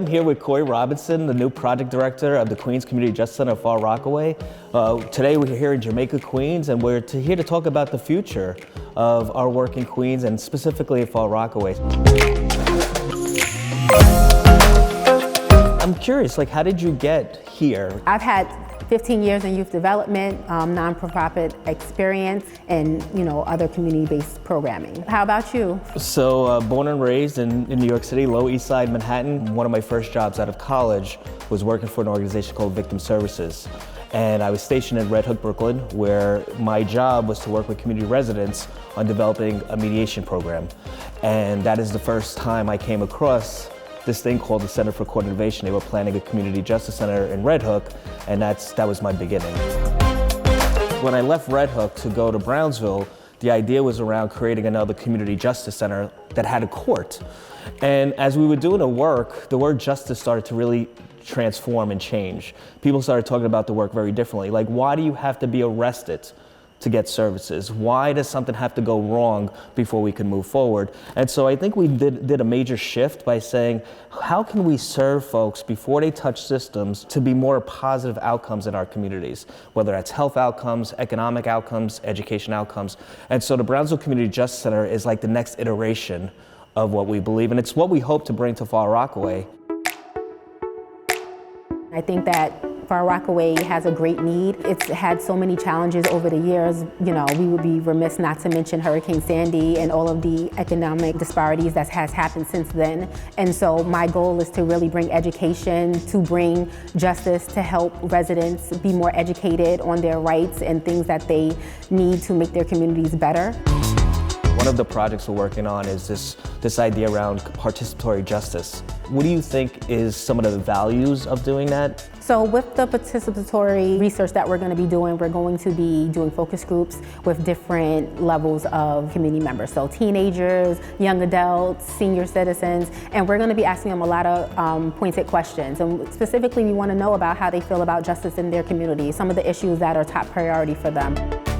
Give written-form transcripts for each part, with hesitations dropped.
here with Corey Robinson, the new project director of the Queens Community Justice Center of Far Rockaway. Today we're here in Jamaica, Queens, and we're here to talk about the future of our work in Queens and specifically at Far Rockaway. I'm curious, how did you get here? I've had 15 years in youth development, non-profit experience, and other community-based programming. How about you? So born and raised in New York City, Lower East Side, Manhattan. One of my first jobs out of college was working for an organization called Victim Services. And I was stationed in Red Hook, Brooklyn, where my job was to work with community residents on developing a mediation program. And that is the first time I came across this thing called the Center for Court Innovation. They were planning a community justice center in Red Hook, and that was my beginning. When I left Red Hook to go to Brownsville, the idea was around creating another community justice center that had a court. And as we were doing the work, the word justice started to really transform and change. People started talking about the work very differently. Like, why do you have to be arrested to get services? Why does something have to go wrong before we can move forward? And so I think we did a major shift by saying, how can we serve folks before they touch systems to be more positive outcomes in our communities, whether that's health outcomes, economic outcomes, education outcomes. And so the Brownsville Community Justice Center is like the next iteration of what we believe, and it's what we hope to bring to Far Rockaway. I think that Far Rockaway has a great need. It's had so many challenges over the years. We would be remiss not to mention Hurricane Sandy and all of the economic disparities that has happened since then. And so my goal is to really bring education, to bring justice, to help residents be more educated on their rights and things that they need to make their communities better. One of the projects we're working on is this idea around participatory justice. What do you think is some of the values of doing that? So with the participatory research that we're going to be doing, we're going to be doing focus groups with different levels of community members. So teenagers, young adults, senior citizens, and we're going to be asking them a lot of pointed questions. And specifically, we want to know about how they feel about justice in their community, some of the issues that are top priority for them.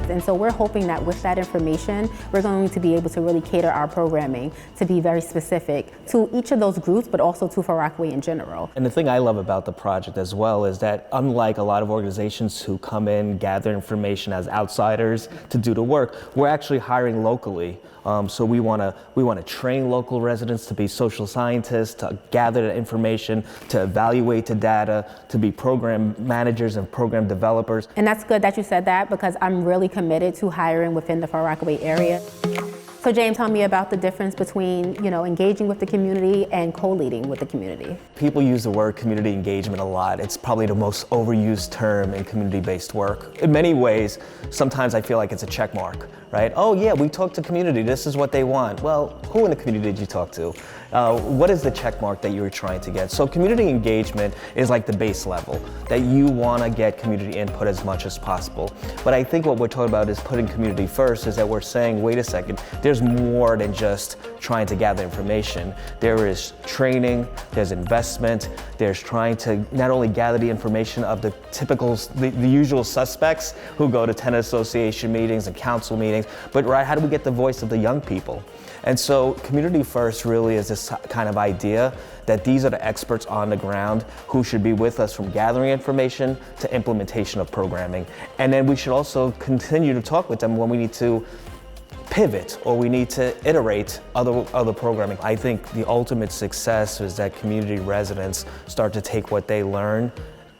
And so we're hoping that with that information, we're going to be able to really cater our programming to be very specific to each of those groups, but also to Far Rockaway in general. And the thing I love about the project as well is that unlike a lot of organizations who come in, gather information as outsiders to do the work, we're actually hiring locally. So we want to train local residents to be social scientists, to gather the information, to evaluate the data, to be program managers and program developers. And that's good that you said that, because I'm really committed to hiring within the Far Rockaway area. So James, tell me about the difference between, engaging with the community and co-leading with the community. People use the word community engagement a lot. It's probably the most overused term in community-based work. In many ways, sometimes I feel like it's a check mark, right? Oh yeah, we talked to community, this is what they want. Well, who in the community did you talk to? What is the check mark that you were trying to get? So community engagement is like the base level, that you want to get community input as much as possible. But I think what we're talking about is putting community first, is that we're saying, wait a second, there's more than just trying to gather information. There is training, there's investment, there's trying to not only gather the information of the typical, the usual suspects who go to tenant association meetings and council meetings, but how do we get the voice of the young people? And so community first really is this kind of idea that these are the experts on the ground who should be with us from gathering information to implementation of programming. And then we should also continue to talk with them when we need to pivot or we need to iterate other programming. I think the ultimate success is that community residents start to take what they learn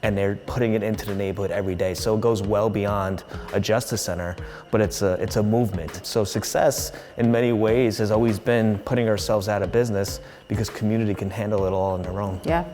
and they're putting it into the neighborhood every day. So it goes well beyond a justice center, but it's a movement. So success in many ways has always been putting ourselves out of business because community can handle it all on their own. Yeah.